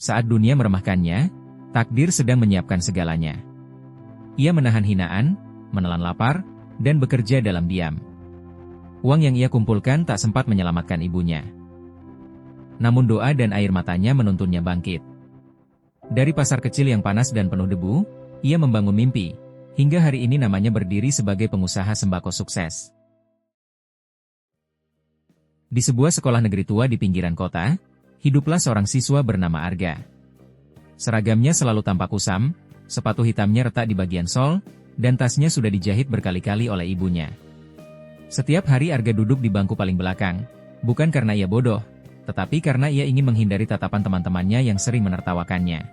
Saat dunia meremehkannya, takdir sedang menyiapkan segalanya. Ia menahan hinaan, menelan lapar, dan bekerja dalam diam. Uang yang ia kumpulkan tak sempat menyelamatkan ibunya. Namun doa dan air matanya menuntunnya bangkit. Dari pasar kecil yang panas dan penuh debu, ia membangun mimpi, hingga hari ini namanya berdiri sebagai pengusaha sembako sukses. Di sebuah sekolah negeri tua di pinggiran kota, hiduplah seorang siswa bernama Arga. Seragamnya selalu tampak kusam, sepatu hitamnya retak di bagian sol, dan tasnya sudah dijahit berkali-kali oleh ibunya. Setiap hari Arga duduk di bangku paling belakang, bukan karena ia bodoh, tetapi karena ia ingin menghindari tatapan teman-temannya yang sering menertawakannya.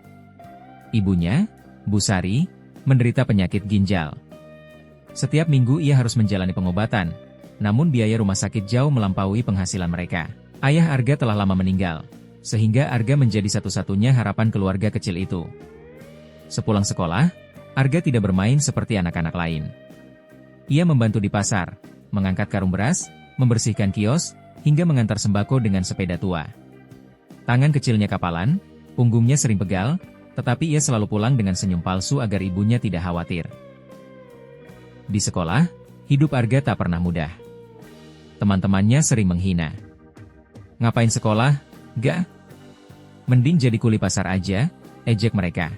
Ibunya, Bu Sari, menderita penyakit ginjal. Setiap minggu ia harus menjalani pengobatan, namun biaya rumah sakit jauh melampaui penghasilan mereka. Ayah Arga telah lama meninggal, sehingga Arga menjadi satu-satunya harapan keluarga kecil itu. Sepulang sekolah, Arga tidak bermain seperti anak-anak lain. Ia membantu di pasar, mengangkat karung beras, membersihkan kios, hingga mengantar sembako dengan sepeda tua. Tangan kecilnya kapalan, punggungnya sering pegal, tetapi ia selalu pulang dengan senyum palsu agar ibunya tidak khawatir. Di sekolah, hidup Arga tak pernah mudah. Teman-temannya sering menghina. Ngapain sekolah, gak? Mending jadi kuli pasar aja, ejek mereka.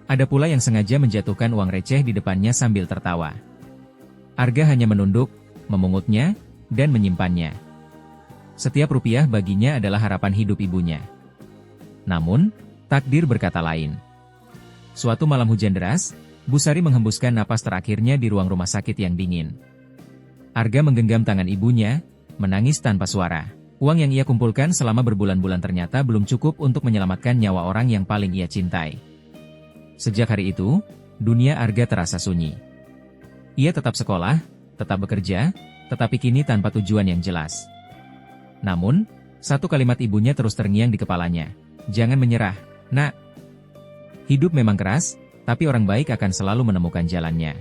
Ada pula yang sengaja menjatuhkan uang receh di depannya sambil tertawa. Arga hanya menunduk, memungutnya, dan menyimpannya. Setiap rupiah baginya adalah harapan hidup ibunya. Namun, takdir berkata lain. Suatu malam hujan deras, Bu Sari menghembuskan napas terakhirnya di ruang rumah sakit yang dingin. Arga menggenggam tangan ibunya, menangis tanpa suara. Uang yang ia kumpulkan selama berbulan-bulan ternyata belum cukup untuk menyelamatkan nyawa orang yang paling ia cintai. Sejak hari itu, dunia Arga terasa sunyi. Ia tetap sekolah, tetap bekerja, tetapi kini tanpa tujuan yang jelas. Namun, satu kalimat ibunya terus terngiang di kepalanya. Jangan menyerah, nak. Hidup memang keras, tapi orang baik akan selalu menemukan jalannya.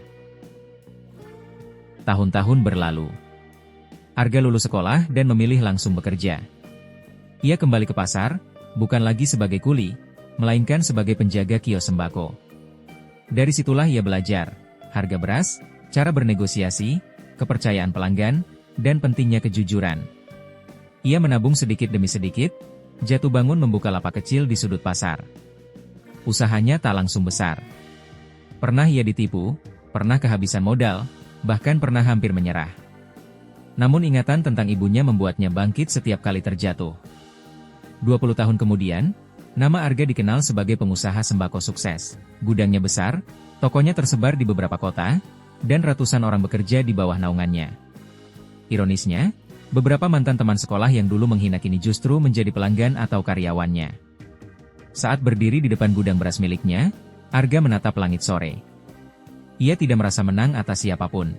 Tahun-tahun berlalu. Arga lulus sekolah dan memilih langsung bekerja. Ia kembali ke pasar, bukan lagi sebagai kuli, melainkan sebagai penjaga kios sembako. Dari situlah ia belajar harga beras, cara bernegosiasi, kepercayaan pelanggan, dan pentingnya kejujuran. Ia menabung sedikit demi sedikit, jatuh bangun membuka lapak kecil di sudut pasar. Usahanya tak langsung besar. Pernah ia ditipu, pernah kehabisan modal, bahkan pernah hampir menyerah. Namun ingatan tentang ibunya membuatnya bangkit setiap kali terjatuh. 20 tahun kemudian, nama Arga dikenal sebagai pengusaha sembako sukses. Gudangnya besar, tokonya tersebar di beberapa kota, dan ratusan orang bekerja di bawah naungannya. Ironisnya, beberapa mantan teman sekolah yang dulu menghina kini justru menjadi pelanggan atau karyawannya. Saat berdiri di depan gudang beras miliknya, Arga menatap langit sore. Ia tidak merasa menang atas siapapun.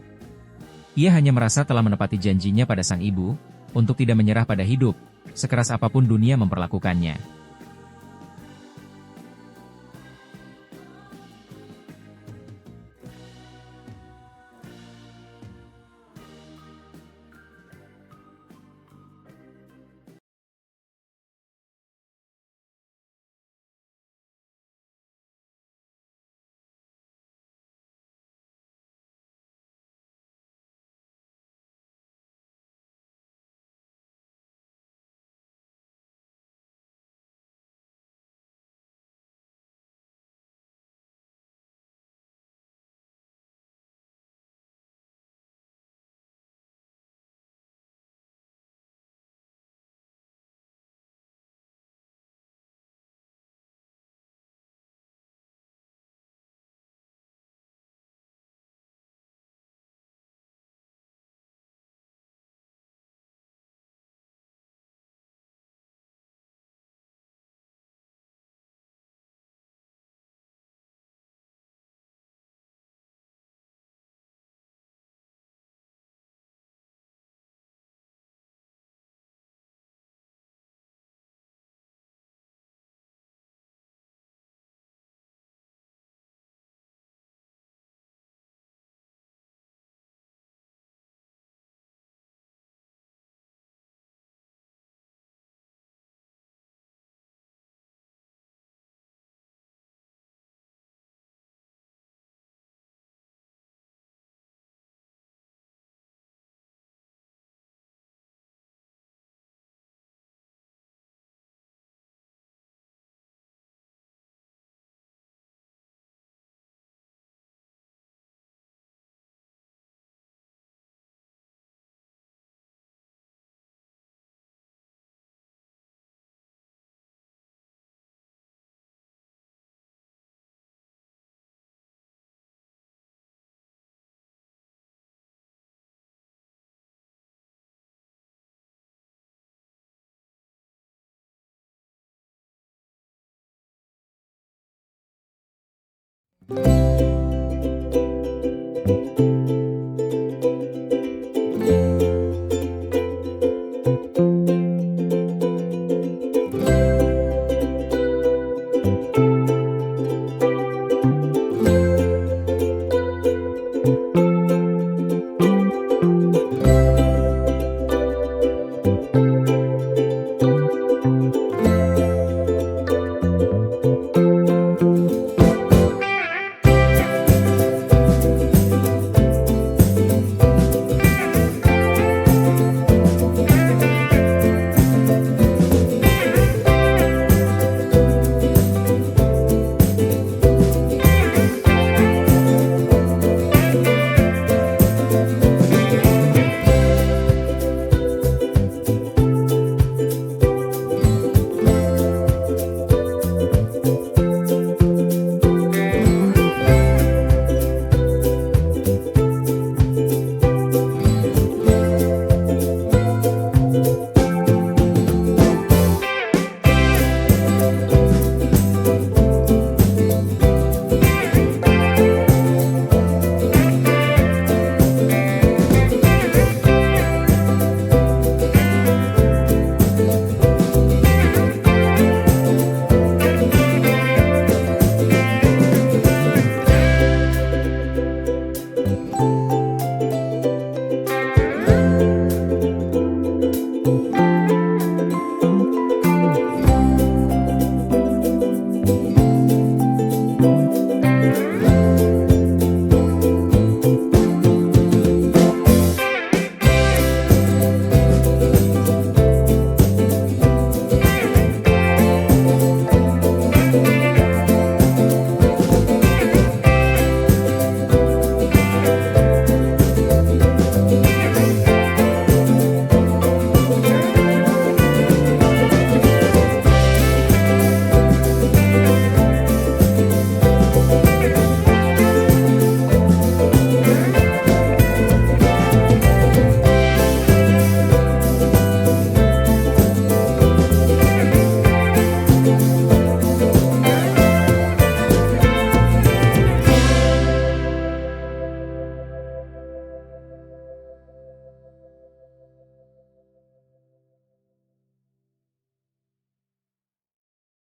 Ia hanya merasa telah menepati janjinya pada sang ibu, untuk tidak menyerah pada hidup, sekeras apapun dunia memperlakukannya. you.